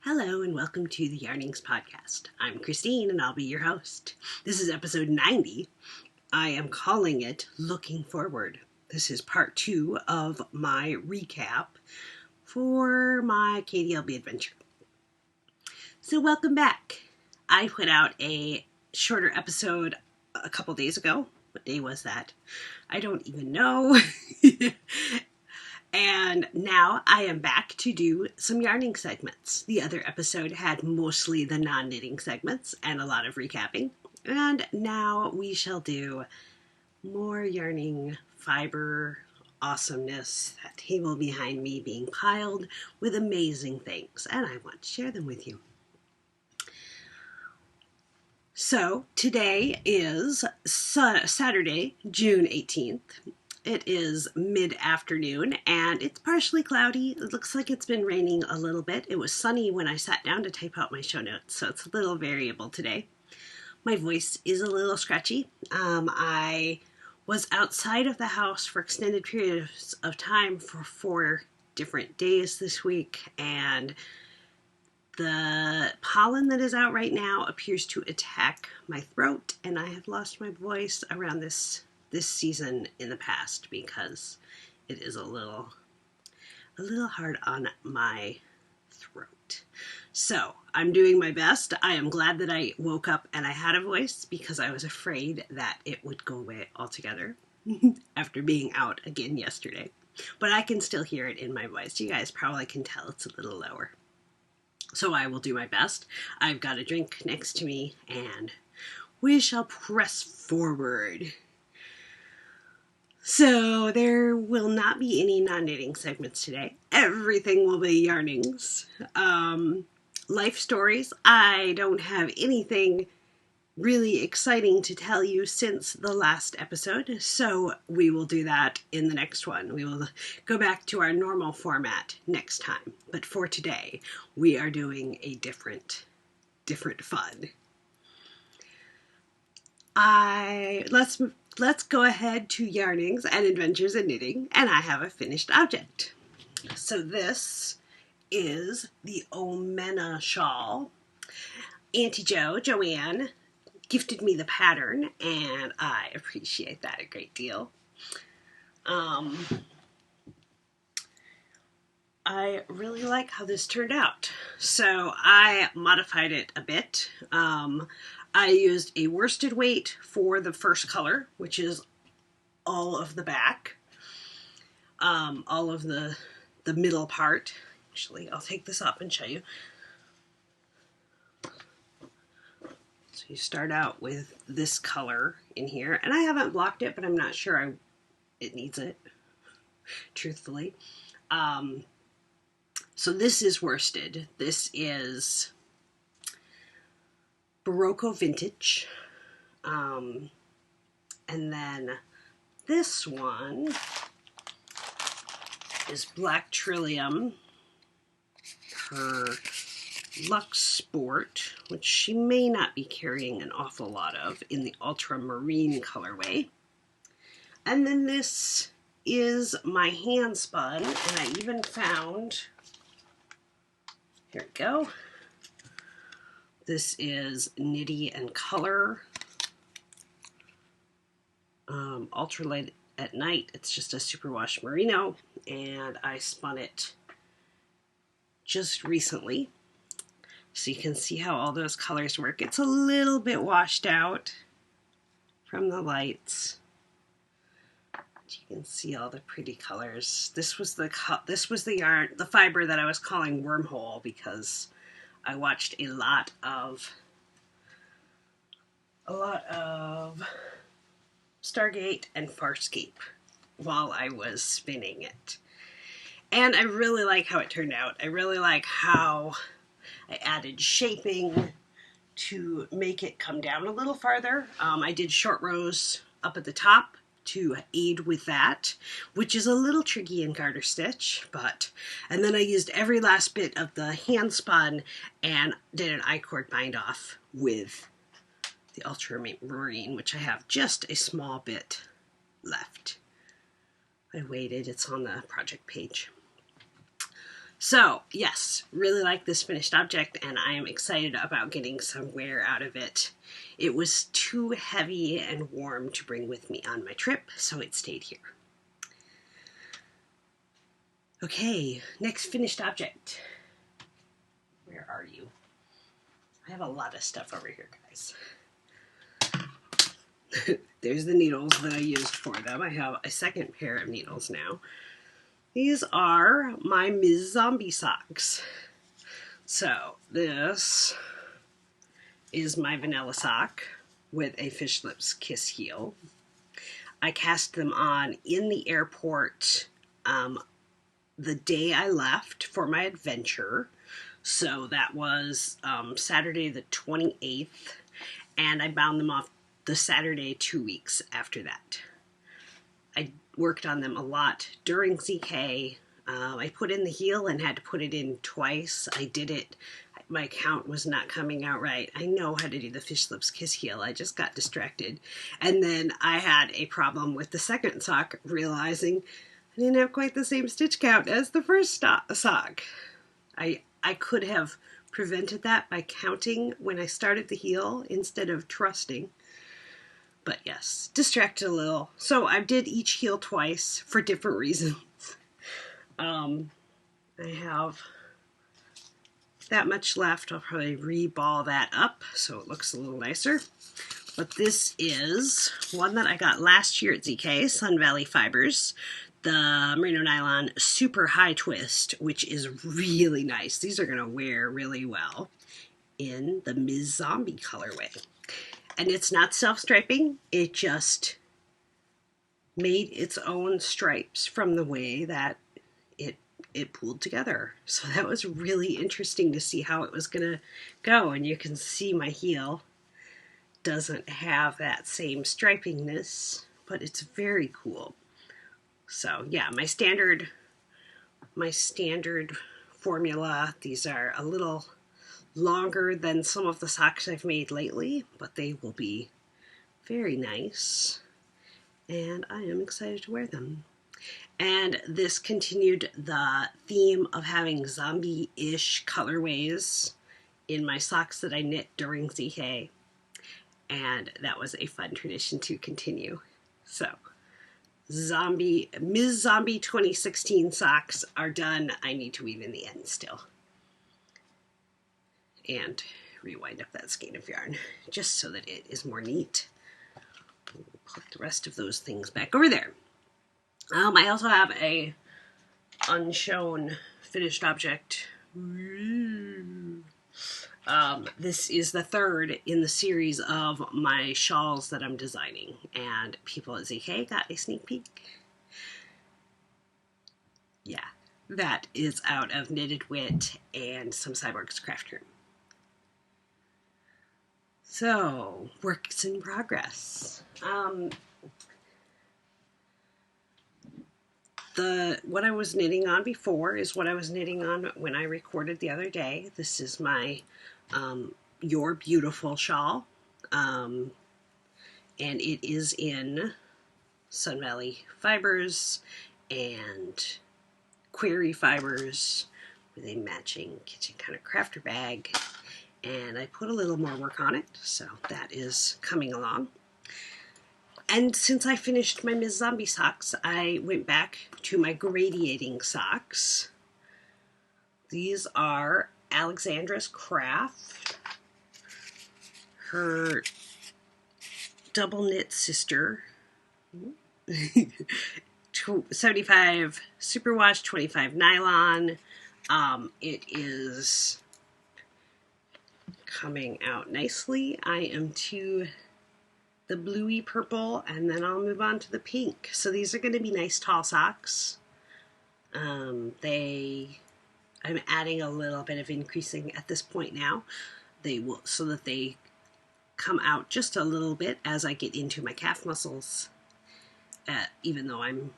Hello and welcome to the Yarnings Podcast. I'm Christine and I'll be your host. This is episode 90. I am calling it Looking Forward. This is part 2 of my recap for my KDLB adventure. So welcome back. I put out a shorter episode a couple days ago. What day was that? I don't even know. And now I am back to do some yarning segments. The other episode had mostly the non-knitting segments and a lot of recapping. And now we shall do more yarning fiber awesomeness, that table behind me being piled with amazing things. And I want to share them with you. So today is Saturday, June 18th. It is mid-afternoon and it's partially cloudy. It looks like it's been raining a little bit. It was sunny when I sat down to type out my show notes, so it's a little variable today. My voice is a little scratchy. I was outside of the house for extended periods of time for 4 different days this week, and the pollen that is out right now appears to attack my throat, and I have lost my voice around this season in the past because it is a little hard on my throat. So I'm doing my best. I am glad that I woke up and I had a voice because I was afraid that it would go away altogether after being out again yesterday. But I can still hear it in my voice. You guys probably can tell it's a little lower. So I will do my best. I've got a drink next to me and we shall press forward. So there will not be any non-knitting segments today. Everything will be yarnings. Life stories. I don't have anything really exciting to tell you since the last episode, so we will do that in the next one. We will go back to our normal format next time. But for today, we are doing a different fun. Let's go ahead to Yarnings and Adventures in Knitting, and I have a finished object. So this is the Omena shawl. Auntie Joanne, gifted me the pattern, and I appreciate that a great deal. I really like how this turned out. So I modified it a bit. I used a worsted weight for the first color, which is all of the back, all of the middle part. Actually, I'll take this up and show you. So you start out with this color in here, and I haven't blocked it, but I'm not sure it needs it, truthfully. So this is worsted. This is Barocco Vintage. And then this one is Black Trillium, her Luxe Sport, which she may not be carrying an awful lot of in the ultramarine colorway. And then this is my hand spun, and I even found, here we go. This is Knitty and Color, Ultralight at Night. It's just a superwash merino, and I spun it just recently. So you can see how all those colors work. It's a little bit washed out from the lights. But you can see all the pretty colors. This was the yarn, the fiber that I was calling Wormhole, because I watched a lot of Stargate and Farscape while I was spinning it. And I really like how it turned out. I really like how I added shaping to make it come down a little farther. I did short rows up at the top to aid with that, which is a little tricky in garter stitch, and then I used every last bit of the hand spun and did an I-cord bind off with the ultramarine, which I have just a small bit left. I waited, it's on the project page. So, yes, really like this finished object, and I am excited about getting some wear out of it. It was too heavy and warm to bring with me on my trip, so it stayed here. Okay, next finished object. Where are you? I have a lot of stuff over here, guys. There's the needles that I used for them. I have a second pair of needles now. These are my Ms. Zombie socks. So this is my vanilla sock with a Fish Lips Kiss heel. I cast them on in the airport the day I left for my adventure. So that was Saturday the 28th, and I bound them off the Saturday 2 weeks after that. I worked on them a lot during ZK. I put in the heel and had to put it in twice. I did it. My count was not coming out right. I know how to do the Fish Lips Kiss heel. I just got distracted. And then I had a problem with the second sock, realizing I didn't have quite the same stitch count as the first sock. I could have prevented that by counting when I started the heel instead of trusting. But yes, distracted a little. So I did each heel twice for different reasons. I have that much left. I'll probably re-ball that up so it looks a little nicer. But this is one that I got last year at ZK, Sun Valley Fibers. The Merino Nylon Super High Twist, which is really nice. These are going to wear really well in the Ms. Zombie colorway. And it's not self-striping. It just made its own stripes from the way that it pulled together. So that was really interesting to see how it was going to go. And you can see my heel doesn't have that same stripingness, but it's very cool. So yeah, my standard formula. These are a little longer than some of the socks I've made lately, but they will be very nice, and I am excited to wear them. And this continued the theme of having zombie-ish colorways in my socks that I knit during ZK, and that was a fun tradition to continue. So Ms. Zombie 2016 socks are done. I need to weave in the end still. And rewind up that skein of yarn just so that it is more neat. We'll put the rest of those things back over there. I also have a unshown finished object. This is the third in the series of my shawls that I'm designing, and people at ZK got a sneak peek. Yeah, that is out of Knitted Wit and some Cyborgs Craft Room. So, works in progress. What I was knitting on before is what I was knitting on when I recorded the other day. This is my Your Beautiful shawl, and it is in Sun Valley Fibers and Query Fibers with a matching Kitchen Counter Crafter bag, and I put a little more work on it, so that is coming along. And since I finished my Ms. Zombie socks, I went back to my gradiating socks. These are Alexandra's Craft, her double knit sister, 75 superwash, 25 nylon. It is coming out nicely. I am to the bluey purple, and then I'll move on to the pink. So these are going to be nice tall socks. I'm adding a little bit of increasing at this point now. They will, so that they come out just a little bit as I get into my calf muscles. Even though I'm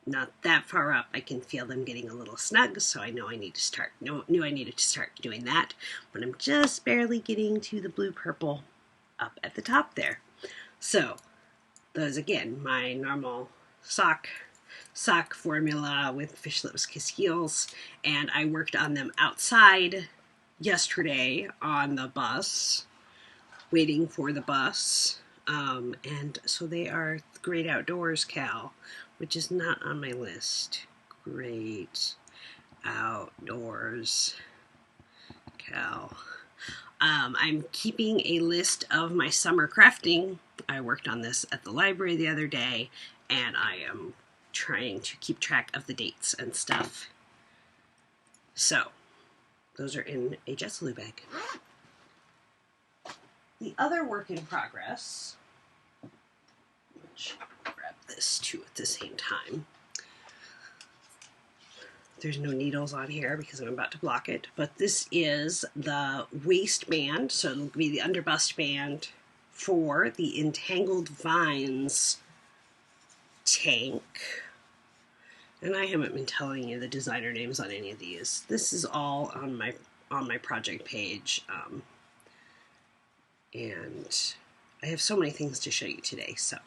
not that far up, I can feel them getting a little snug, so I know I need to start. Knew I needed to start doing that, but I'm just barely getting to the blue purple up at the top there. So those, again, my normal sock sock formula with Fish Lips Kiss Heels, and I worked on them outside yesterday on the bus, waiting for the bus. And so they are Great Outdoors Cal, which is not on my list. Great Outdoors Cal. I'm keeping a list of my summer crafting. I worked on this at the library the other day, and I am trying to keep track of the dates and stuff. So, those are in a Jessalou bag. The other work in progress, which I'll grab this too at the same time. There's no needles on here because I'm about to block it, but this is the waistband, so it'll be the underbust band for the Entangled Vines tank. And I haven't been telling you the designer names on any of these. This is all on my project page. And I have so many things to show you today, so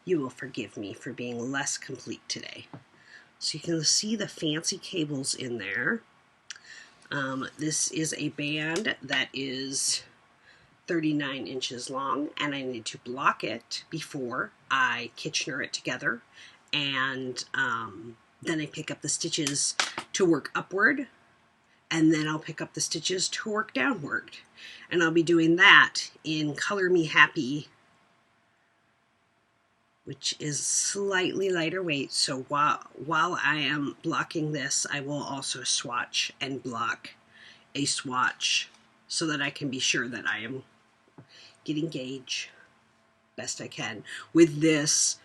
you will forgive me for being less complete today. So you can see the fancy cables in there. This is a band that is 39 inches long, and I need to block it before I Kitchener it together. And then I pick up the stitches to work upward, and then I'll pick up the stitches to work downward. And I'll be doing that in Color Me Happy, which is slightly lighter weight. So while I am blocking this, I will also swatch and block a swatch so that I can be sure that I am getting gauge best I can. With this,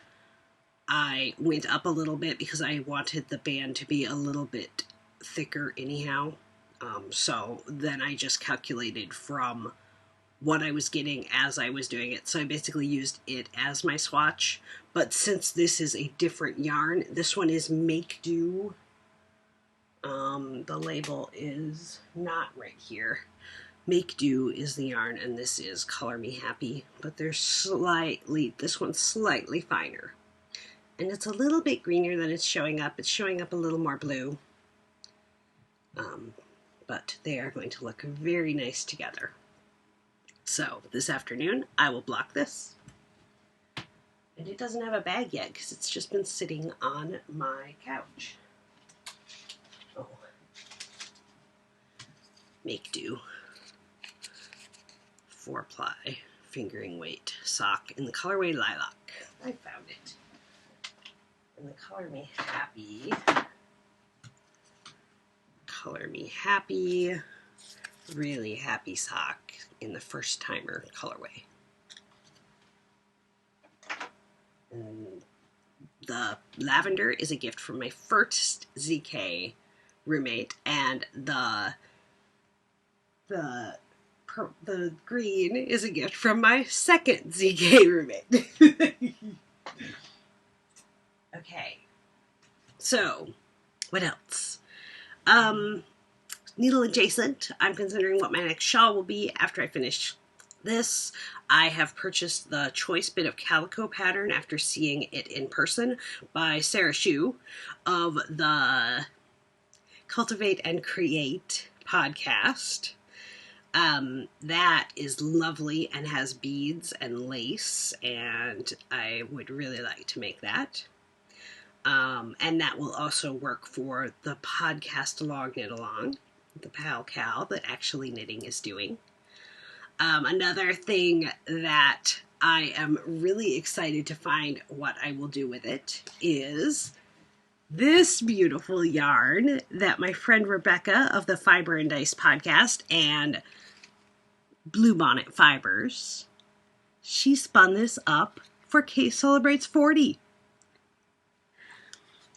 I went up a little bit because I wanted the band to be a little bit thicker anyhow. So then I just calculated from what I was getting as I was doing it. So I basically used it as my swatch. But since this is a different yarn, this one is Make Do. The label is not right here. Make Do is the yarn, and this is Color Me Happy. But they're this one's slightly finer. And it's a little bit greenier than it's showing up. It's showing up a little more blue. But they are going to look very nice together. So this afternoon, I will block this. And it doesn't have a bag yet because it's just been sitting on my couch. Oh. Make Do. 4-ply fingering weight sock in the colorway Lilac. I found it. In the Color Me Happy. Color Me Happy. Really happy sock in the First Timer colorway. And the lavender is a gift from my first ZK roommate, and the green is a gift from my second ZK roommate. Okay, so what else? Needle adjacent, I'm considering what my next shawl will be after I finish this. I have purchased the choice bit of calico pattern after seeing it in person by Sarah Shu of the Cultivate and Create podcast. That is lovely and has beads and lace, and I would really like to make that. And that will also work for the podcast Along Knit Along, the Pal Cal that Actually Knitting is doing. Another thing that I am really excited to find what I will do with it is this beautiful yarn that my friend Rebecca of the Fiber and Dice podcast and Bluebonnet Fibers, she spun this up for Kate Celebrates 40.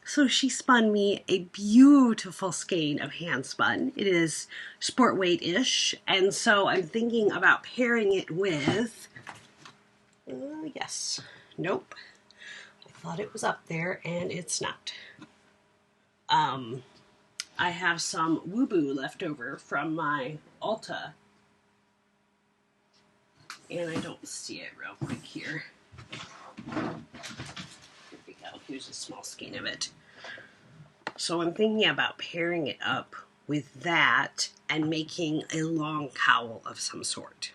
So she spun me a beautiful skein of hand spun. It is sport weight-ish, and so I'm thinking about pairing it with, nope. I thought it was up there, and it's not. I have some Wuboo left over from my Ulta, and I don't see it real quick here. Here we go. Here's a small skein of it. So I'm thinking about pairing it up with that and making a long cowl of some sort.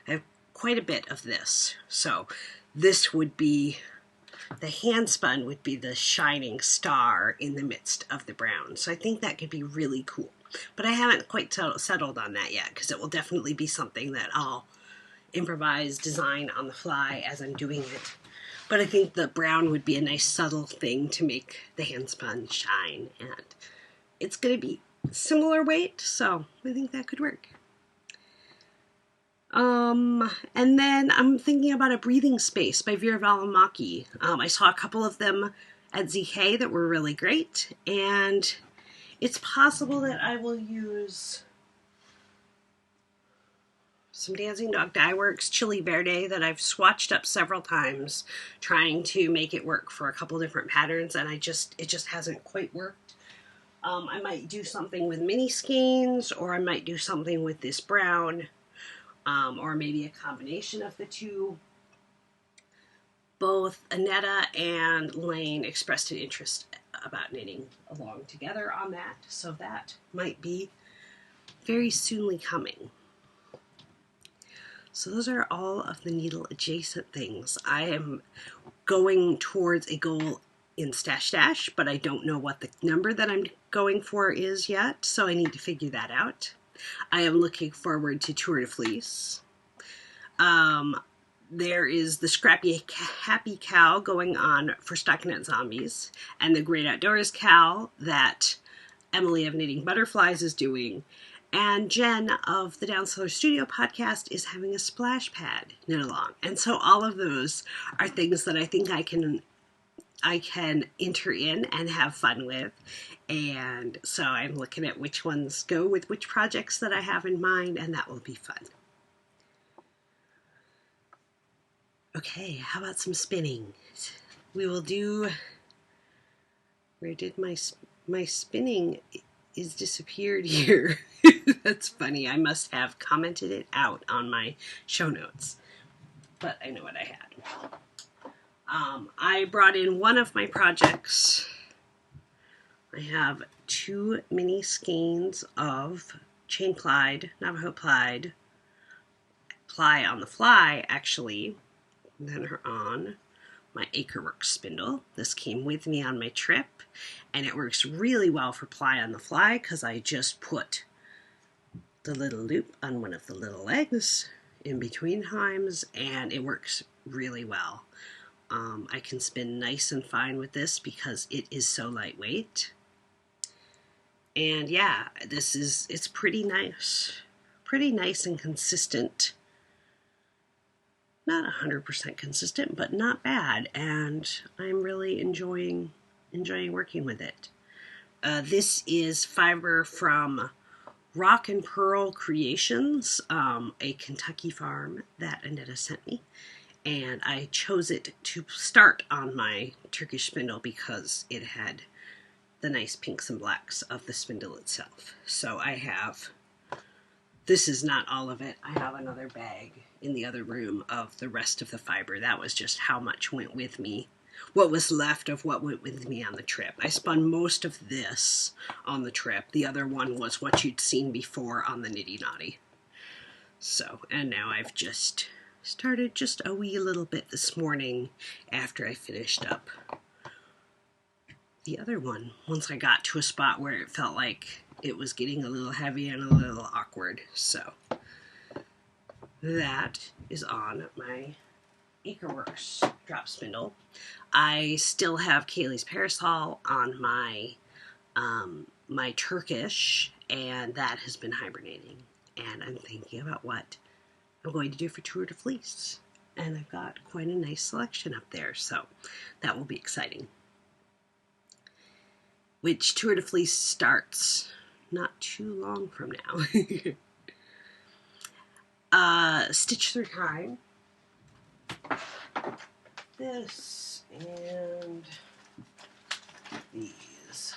I have quite a bit of this. So this would be, the hand spun would be the shining star in the midst of the brown. So I think that could be really cool. But I haven't quite settled on that yet, because it will definitely be something that I'll improvise, design on the fly as I'm doing it. But I think the brown would be a nice subtle thing to make the hand spun shine. And it's going to be similar weight, so I think that could work. And then I'm thinking about A Breathing Space by Vera Valimaki. I saw a couple of them at ZK that were really great, and it's possible that I will use some Dancing Dog Dye Works Chili Verde that I've swatched up several times trying to make it work for a couple different patterns, and it just hasn't quite worked. I might do something with mini skeins, or I might do something with this brown, or maybe a combination of the two. Both Annetta and Lane expressed an interest about knitting along together on that, so that might be very soonly coming. So those are all of the needle adjacent things. I am going towards a goal in Stash Dash, but I don't know what the number that I'm going for is yet, so I need to figure that out. I am looking forward to Tour de Fleece. There is the Scrappy Happy Cow going on for Stockinette Zombies, and the Great Outdoors Cow that Emily of Knitting Butterflies is doing. And Jen of the Downseller Studio podcast is having a splash pad knit along. And so all of those are things that I think I can enter in and have fun with. And so I'm looking at which ones go with which projects that I have in mind, and that will be fun. Okay, how about some spinning? We will do, where did my spinning is disappeared here. That's funny. I must have commented it out on my show notes, but I know what I had. I brought in one of my projects. I have 2 mini skeins of chain plied, Navajo plied, ply on the fly actually, and then on my Acreworks spindle. This came with me on my trip, and it works really well for ply on the fly because I just put the little loop on one of the little legs in between times, and it works really well. I can spin nice and fine with this because it is so lightweight. And yeah, it's pretty nice and consistent. Not 100% consistent, but not bad, and I'm really enjoying working with it. This is fiber from Rock and Pearl Creations, a Kentucky farm that Annetta sent me, and I chose it to start on my Turkish spindle because it had the nice pinks and blacks of the spindle itself. So I have, this is not all of it, I have another bag in the other room of the rest of the fiber. That was just how much went with me, what was left of what went with me on the trip. I spun most of this on the trip. The other one was what you'd seen before on the Nitty Naughty. So, and now I've just started just a wee little bit this morning after I finished up the other one, once I got to a spot where it felt like it was getting a little heavy and a little awkward. So that is on my Acreworks drop spindle. I still have Kaylee's Parasol on my my Turkish, and that has been hibernating. And I'm thinking about what I'm going to do for Tour de Fleece. And I've got quite a nice selection up there, so that will be exciting. Which Tour de Fleece starts not too long from now. Stitch Through Time. This and these.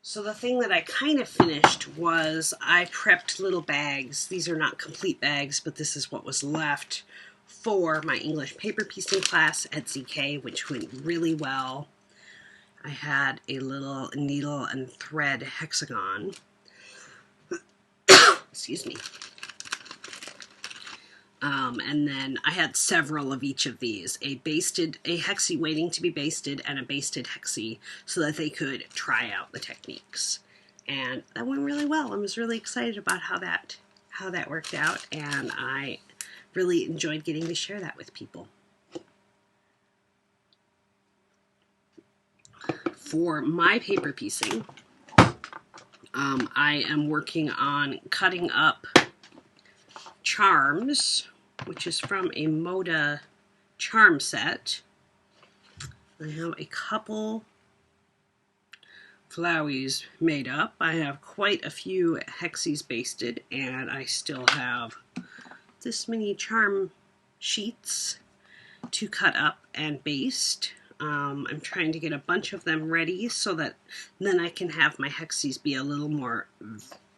So the thing that I kind of finished was I prepped little bags. These are not complete bags, but this is what was left for my English paper piecing class at ZK, which went really well. I had a little needle and thread hexagon. Excuse me. And then I had several of each of these, a hexie waiting to be basted and a basted hexie, so that they could try out the techniques. And that went really well. I was really excited about how that worked out, and I really enjoyed getting to share that with people. For my paper piecing, I am working on cutting up charms, which is from a Moda charm set. I have a couple flowies made up. I have quite a few hexies basted, and I still have this many charm sheets to cut up and baste. I'm trying to get a bunch of them ready so that then I can have my hexies be a little more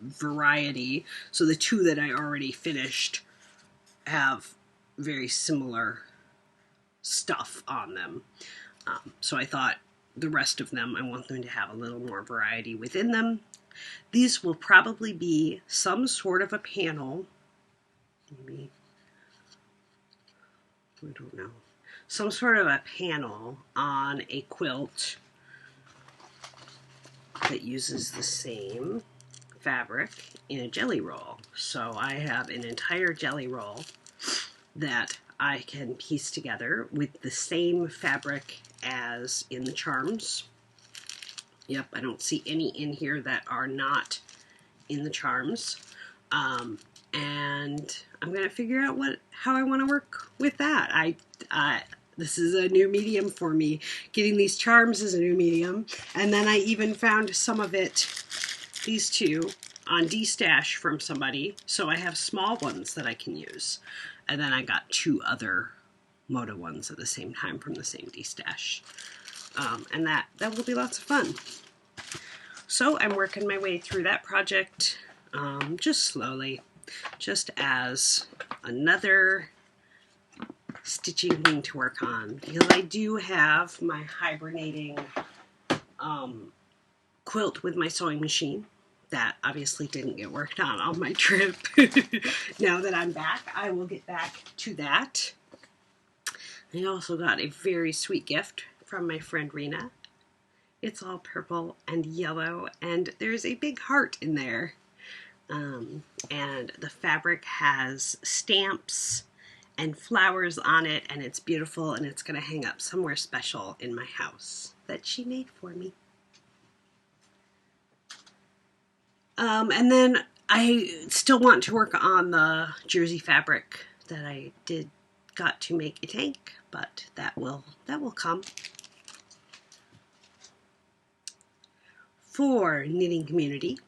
variety. So the two that I already finished have very similar stuff on them. So I thought the rest of them, I want them to have a little more variety within them. These will probably be some sort of a panel. Maybe, I don't know. Some sort of a panel on a quilt that uses the same fabric in a jelly roll. So I have an entire jelly roll that I can piece together with the same fabric as in the charms. Yep, I don't see any in here that are not in the charms. And I'm going to figure out how I want to work with that. This is a new medium for me. Getting these charms is a new medium. And then I even found some of it, these two, on D-Stash from somebody. So I have small ones that I can use. And then I got two other Moda ones at the same time from the same D-Stash. And that will be lots of fun. So I'm working my way through that project just slowly, just as another stitching thing to work on, because I do have my hibernating quilt with my sewing machine that obviously didn't get worked on my trip. Now that I'm back, I will get back to that. I also got a very sweet gift from my friend Rena. It's all purple and yellow, and there's a big heart in there. And the fabric has stamps and flowers on it, and it's beautiful, and it's going to hang up somewhere special in my house that she made for me. And then I still want to work on the jersey fabric that I got to make a tank, but that will come. For knitting community,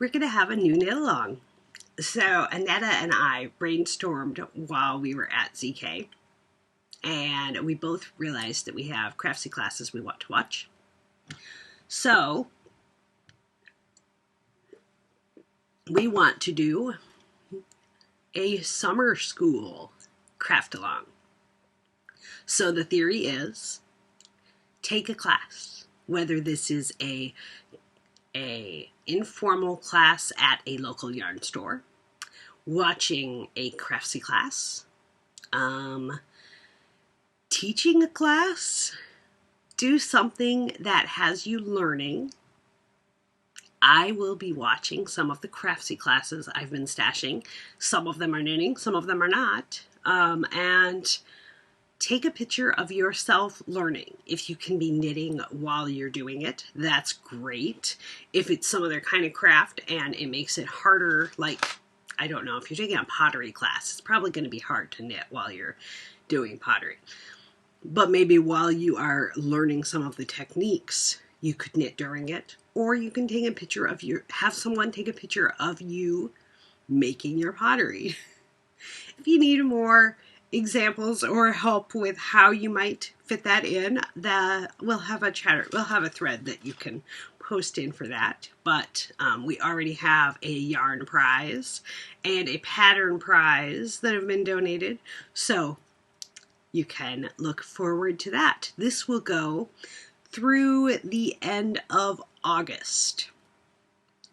we're going to have a new knit along. So Annetta and I brainstormed while we were at ZK, and we both realized that we have Craftsy classes we want to watch. So we want to do a summer school craft along. So the theory is, take a class, whether this is a informal class at a local yarn store, watching a Craftsy class, teaching a class, do something that has you learning. I will be watching some of the Craftsy classes I've been stashing. Some of them are knitting, some of them are not. And take a picture of yourself learning. If you can be knitting while you're doing it, that's great. If it's some other kind of craft and it makes it harder, like, I don't know, if you're taking a pottery class, it's probably going to be hard to knit while you're doing pottery. But maybe while you are learning some of the techniques, you could knit during it. Or you can take a picture of have someone take a picture of you making your pottery. If you need more examples or help with how you might fit that in, we'll have a thread that you can post in for that, but we already have a yarn prize and a pattern prize that have been donated, so you can look forward to that. This will go through the end of August.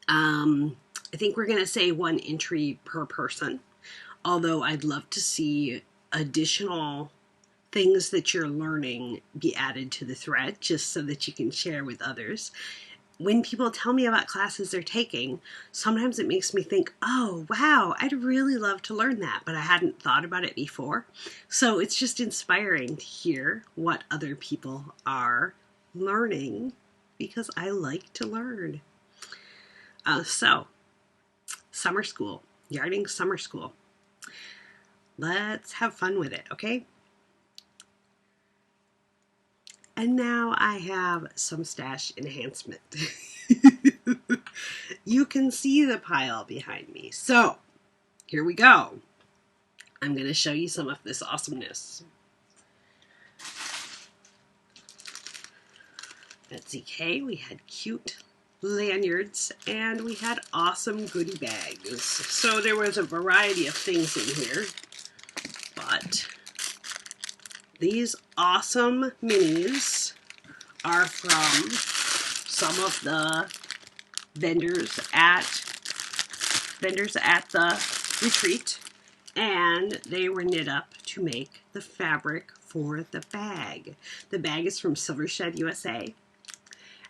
I think we're going to say 1 entry per person, although I'd love to see additional things that you're learning be added to the thread just so that you can share with others. When people tell me about classes they're taking, sometimes it makes me think, oh, wow, I'd really love to learn that, but I hadn't thought about it before. So it's just inspiring to hear what other people are learning because I like to learn. So, summer school, yarning summer school. Let's have fun with it, okay? And now I have some stash enhancement. You can see the pile behind me. So, here we go. I'm going to show you some of this awesomeness. At ZK, we had cute lanyards and we had awesome goodie bags. So there was a variety of things in here, but these awesome minis are from some of the vendors at the retreat, and they were knit up to make the fabric for the bag. The bag is from Silvershed USA,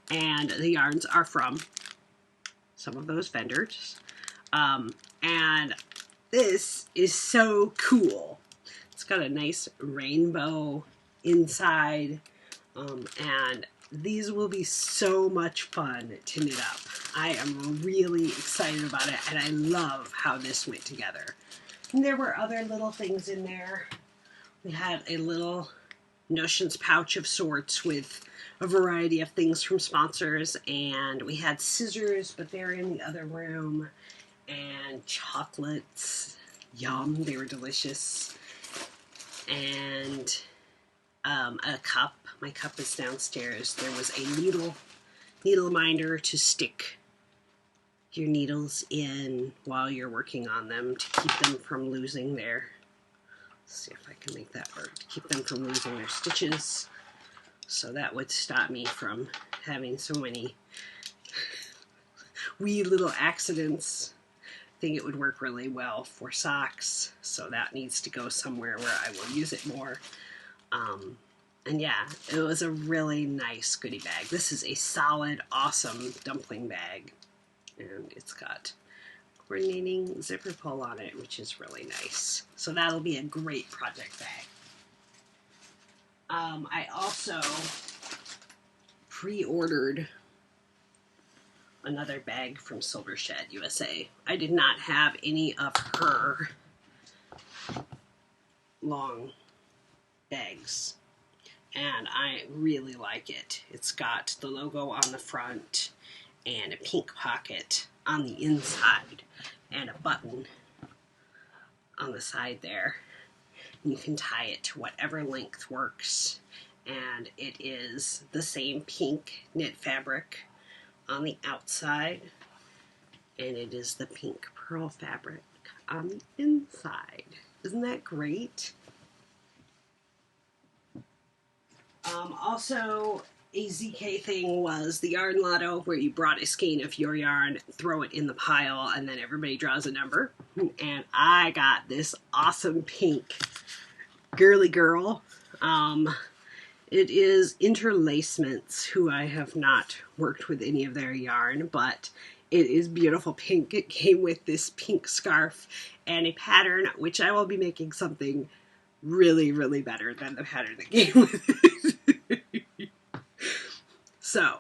and the yarns are from some of those vendors. And this is so cool. It's got a nice rainbow inside, and these will be so much fun to knit up. I am really excited about it, and I love how this went together. And there were other little things in there. We had a little Notions pouch of sorts with a variety of things from sponsors, and we had scissors, but they're in the other room, and chocolates. Yum, they were delicious. And a cup. My cup is downstairs. There was a needle minder to stick your needles in while you're working on them to keep them from losing their, let's see if I can make that work, to keep them from losing their stitches. So that would stop me from having so many wee little accidents. I think it would work really well for socks, so that needs to go somewhere where I will use it more. And yeah, it was a really nice goodie bag. This is a solid, awesome dumpling bag, and it's got coordinating zipper pull on it, which is really nice. So that'll be a great project bag. I also pre-ordered another bag from Silvershed USA. I did not have any of her long bags, and I really like it. It's got the logo on the front and a pink pocket on the inside and a button on the side there. You can tie it to whatever length works, and it is the same pink knit fabric on the outside, and it is the pink pearl fabric on the inside. Isn't that great? Also, a ZK thing was the yarn lotto, where you brought a skein of your yarn, throw it in the pile, and then everybody draws a number. And I got this awesome pink girly girl. It is Interlacements, who I have not worked with any of their yarn, but it is beautiful pink. It came with this pink scarf and a pattern, which I will be making something really, really better than the pattern that came with it. So,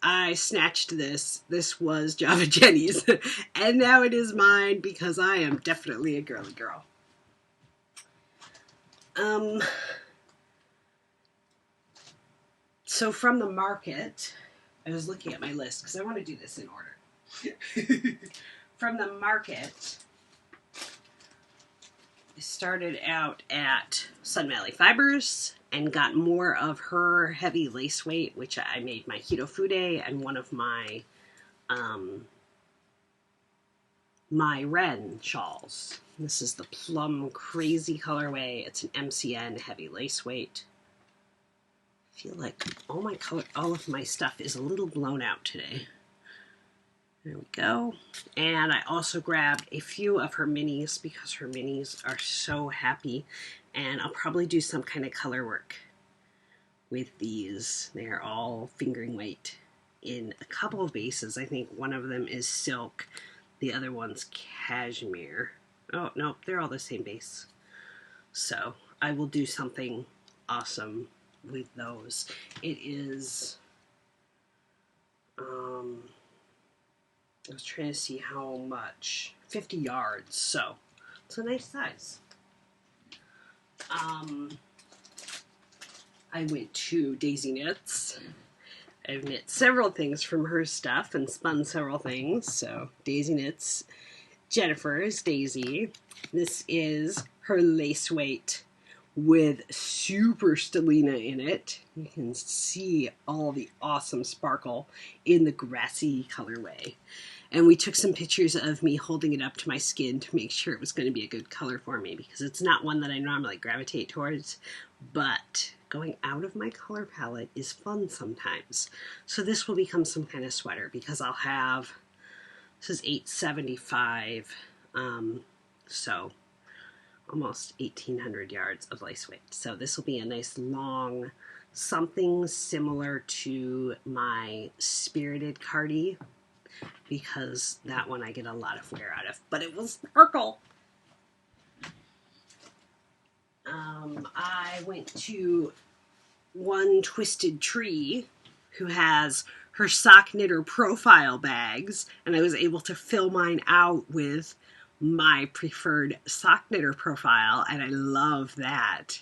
I snatched this. This was Java Jenny's, and now it is mine because I am definitely a girly girl. So from the market, I was looking at my list because I want to do this in order. From the market, I started out at Sun Valley Fibers, and got more of her heavy lace weight, which I made my Hitofude and one of my my Ren shawls. This is the Plum Crazy colorway. It's an MCN heavy lace weight. I feel like all of my stuff is a little blown out today. There we go. And I also grabbed a few of her minis because her minis are so happy. And I'll probably do some kind of color work with these. They're all fingering weight in a couple of bases. I think one of them is silk. The other one's cashmere. Oh, no, they're all the same base. So I will do something awesome with those. It is, I was trying to see how much, 50 yards, so it's a nice size. I went to Daisy Knits. I've knit several things from her stuff and spun several things. So Daisy Knits, Jennifer's Daisy. This is her lace weight with super stellina in it. You can see all the awesome sparkle in the grassy colorway. And we took some pictures of me holding it up to my skin to make sure it was going to be a good color for me, because it's not one that I normally gravitate towards, but going out of my color palette is fun sometimes. So this will become some kind of sweater, because I'll have, this is 875, so almost 1,800 yards of lace weight. So this will be a nice long, something similar to my Spirited Cardi, because that one I get a lot of wear out of, but it will sparkle. I went to One Twisted Tree, who has her sock knitter profile bags, and I was able to fill mine out with my preferred sock knitter profile, and I love that.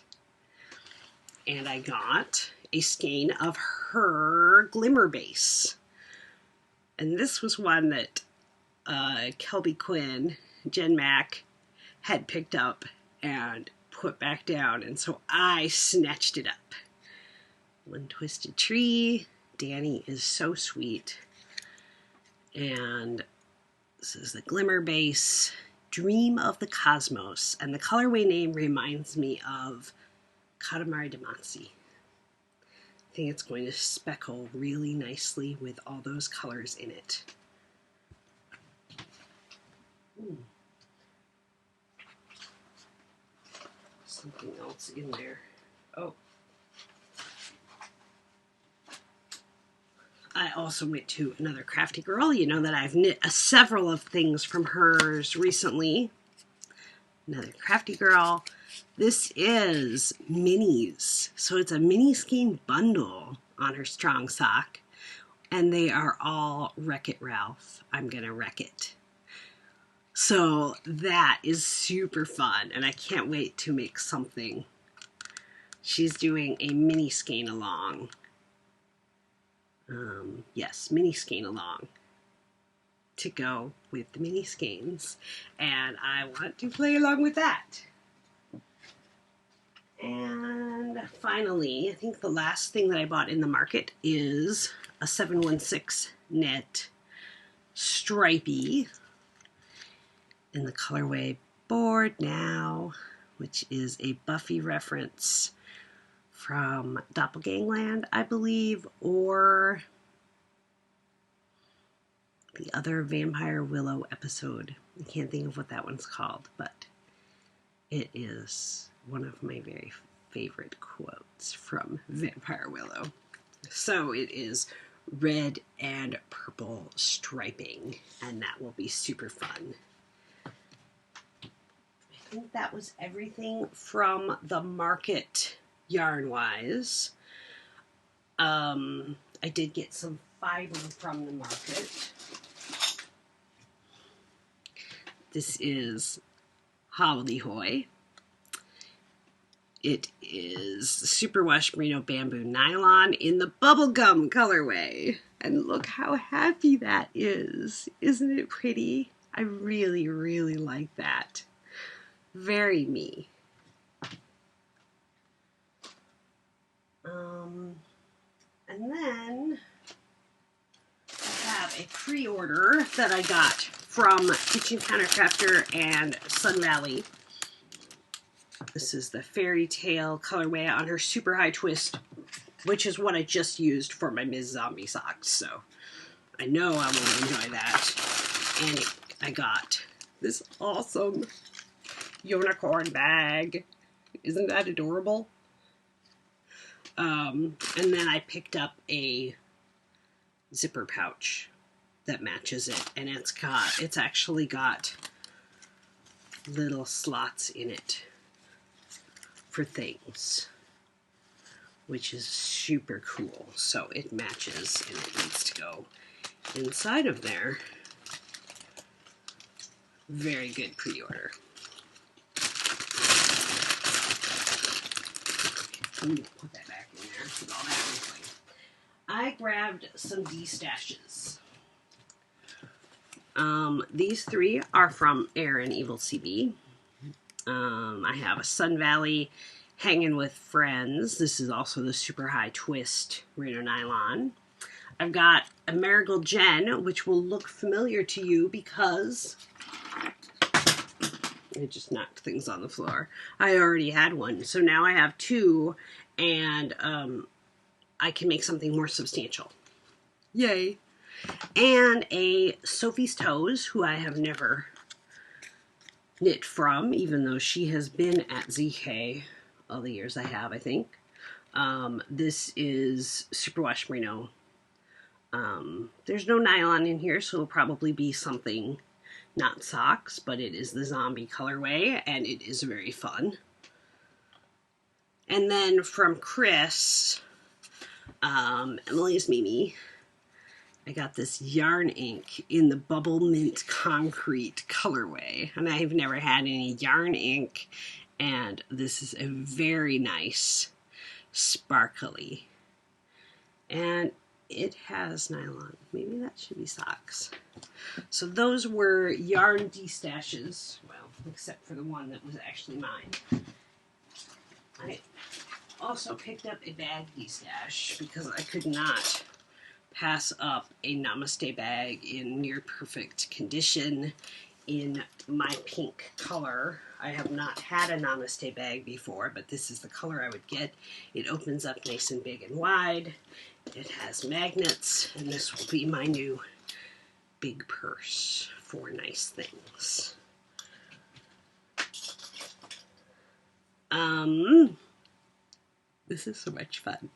And I got a skein of her glimmer base. And this was one that Kelby Quinn, Jen Mack, had picked up and put back down, and so I snatched it up. One Twisted Tree. Danny is so sweet. And this is the glimmer base, Dream of the Cosmos, and the colorway name reminds me of Katamari Damacy. I think it's going to speckle really nicely with all those colors in it. Ooh. Something else in there. Oh. I also went to another Crafty Girl. You know that I've knit several of things from hers recently. Another Crafty Girl. This is minis. So it's a mini skein bundle on her strong sock. And they are all Wreck-It Ralph. I'm going to wreck it. So that is super fun. And I can't wait to make something. She's doing a mini skein along. Yes, mini skein along to go with the mini skeins, and I want to play along with that. And finally, I think the last thing that I bought in the market is a 716 knit stripey in the colorway Bored Now, which is a Buffy reference from Doppelgangland, I believe, or the other Vampire Willow episode. I can't think of what that one's called, but it is one of my very favorite quotes from Vampire Willow. So it is red and purple striping, and that will be super fun. I think that was everything from the market yarn-wise. I did get some fiber from the market. This is Hobbledehoy. It is Superwash Merino Bamboo Nylon in the bubblegum colorway. And look how happy that is. Isn't it pretty? I really, really like that. Very me. And then I have a pre-order that I got from Kitchen Counter Crafter and Sun Valley. This is the Fairy Tale colorway on her Super High Twist, which is what I just used for my Ms. Zombie socks. So I know I will enjoy that. And I got this awesome unicorn bag. Isn't that adorable? And then I picked up a zipper pouch that matches it, and it's actually got little slots in it for things, which is super cool. So it matches, and it needs to go inside of there. Very good pre-order. Put that back in there with all that recycling. I grabbed some D-stashes. These three are from Air and Evil CB. I have a Sun Valley Hanging with Friends. This is also the Super High Twist Merino Nylon. I've got a Marigold Jen, which will look familiar to you because it just knocked things on the floor. I already had one, so now I have two, and I can make something more substantial. Yay! And a Sophie's Toes, who I have never knit from, even though she has been at ZK all the years I have, I think. This is Superwash Merino. There's no nylon in here, so it'll probably be something not socks, but it is the zombie colorway, and it is very fun. And then from Chris, Emily's Mimi, I got this yarn ink in the Bubble Mint Concrete colorway, and I've never had any yarn ink, and this is a very nice sparkly, and it has nylon. Maybe that should be socks. So those were yarn D-stashes, well, except for the one that was actually mine. I also picked up a bag D-stash because I could not pass up a Namaste bag in near perfect condition in my pink color. I have not had a Namaste bag before, but this is the color I would get. It opens up nice and big and wide. It has magnets, and this will be my new big purse for nice things. This is so much fun.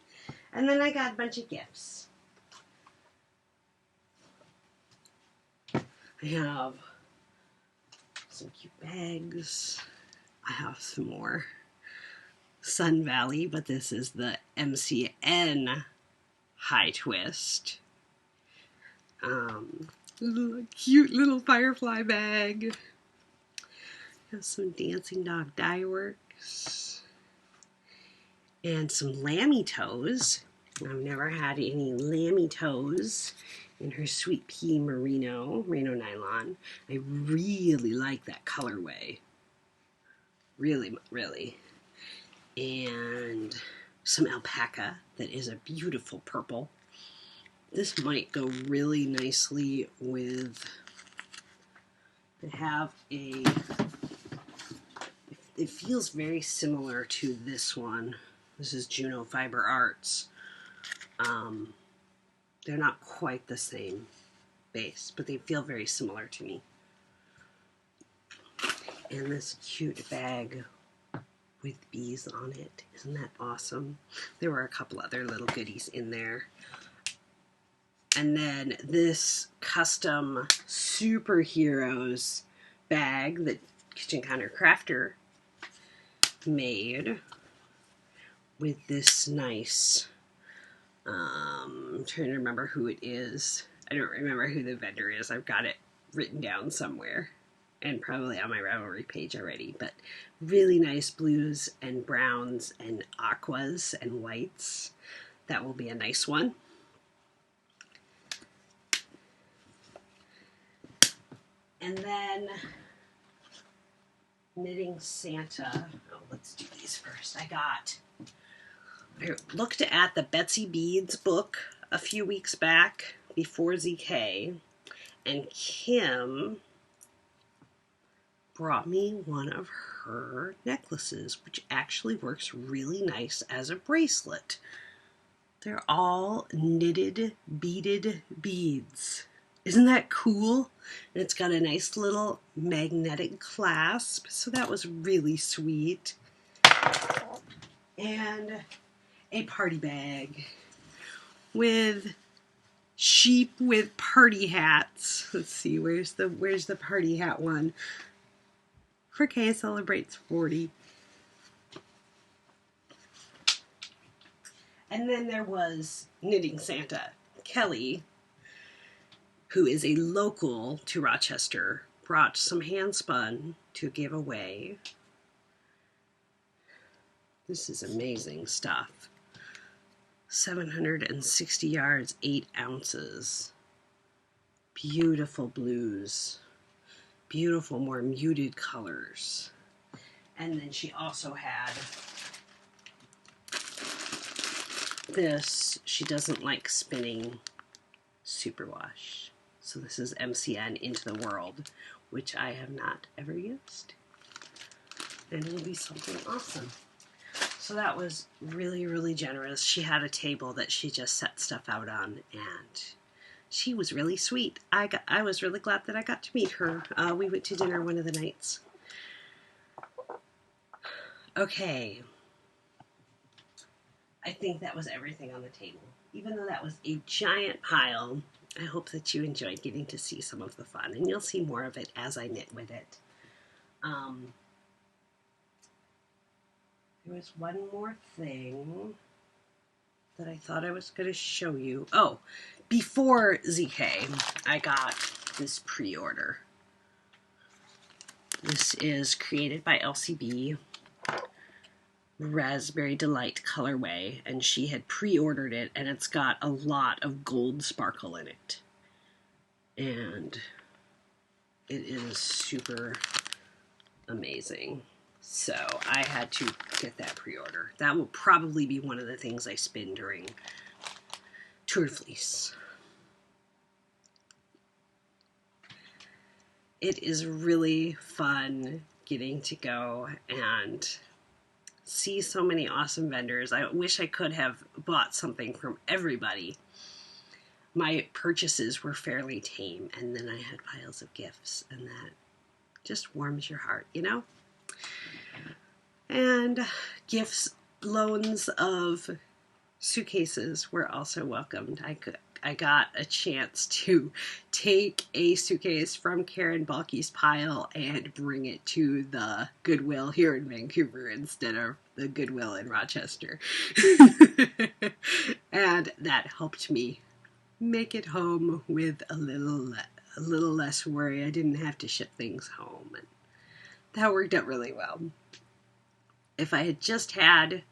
And then I got a bunch of gifts. I have some cute bags. I have some more Sun Valley, but this is the MCN High Twist. Cute little firefly bag. Have some Dancing Dog Dye Works. And some Lammy Toes. I've never had any Lammy Toes in her Sweet Pea Merino Nylon. I really like that colorway. Really, really. And some alpaca that is a beautiful purple. This might go really nicely with, I have a, it feels very similar to this one. This is Juno Fiber Arts. They're not quite the same base, but they feel very similar to me. And this cute bag with bees on it. Isn't that awesome? There were a couple other little goodies in there. And then this custom superheroes bag that Kitchen Counter Crafter made with this nice, I'm trying to remember who it is. I don't remember who the vendor is. I've got it written down somewhere and probably on my Ravelry page already, but really nice blues and browns and aquas and whites. That will be a nice one. And then Knitting Santa. Oh, let's do these first. I got I looked at the Betsy Beads book a few weeks back before ZK, and Kim brought me one of her necklaces, which actually works really nice as a bracelet. They're all knitted, beaded beads. Isn't that cool? And it's got a nice little magnetic clasp, so that was really sweet. And a party bag with sheep with party hats. Let's see, where's the party hat one? Croquet celebrates 40. And then there was Knitting Santa. Kelly, who is a local to Rochester, brought some handspun to give away. This is amazing stuff. 760 yards, 8 ounces. Beautiful blues. Beautiful, more muted colors. And then she also had this. She doesn't like spinning superwash. So this is MCN Into the World, which I have not ever used. And it will be something awesome. So that was really, really generous. She had a table that she just set stuff out on, and she was really sweet. I was really glad that I got to meet her. We went to dinner one of the nights. Okay. I think that was everything on the table. Even though that was a giant pile, I hope that you enjoyed getting to see some of the fun, and you'll see more of it as I knit with it. There was one more thing that I thought I was going to show you. Oh, before ZK, I got this pre-order. This is created by LCB, Raspberry Delight colorway, and she had pre-ordered it, and it's got a lot of gold sparkle in it. And it is super amazing. So I had to get that pre-order. That will probably be one of the things I spin during Tour de Fleece. It is really fun getting to go and see so many awesome vendors. I wish I could have bought something from everybody. My purchases were fairly tame, and then I had piles of gifts, and that just warms your heart, you know? And gifts, loans of suitcases were also welcomed. I got a chance to take a suitcase from Karen Balke's pile and bring it to the Goodwill here in Vancouver instead of the Goodwill in Rochester. And that helped me make it home with a little less worry. I didn't have to ship things home, and that worked out really well. If I had just had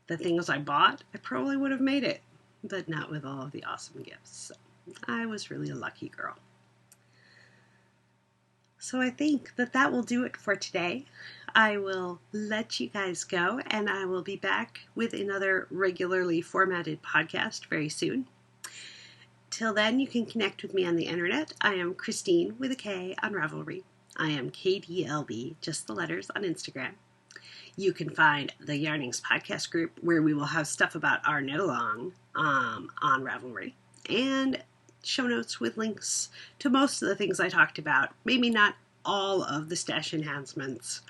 the things I bought, I probably would have made it, but not with all of the awesome gifts. So I was really a lucky girl. So I think that will do it for today. I will let you guys go, and I will be back with another regularly formatted podcast very soon. Till then, you can connect with me on the internet. I am Christine with a K on Ravelry. I am KDLB, just the letters, on Instagram. You can find the Yarnings podcast group, where we will have stuff about our knit along on Ravelry, and show notes with links to most of the things I talked about. Maybe not all of the stash enhancements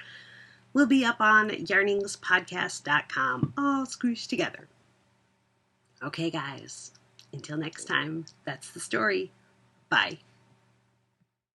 will be up on yarningspodcast.com, all squished together. Okay, guys, until next time, that's the story. Bye.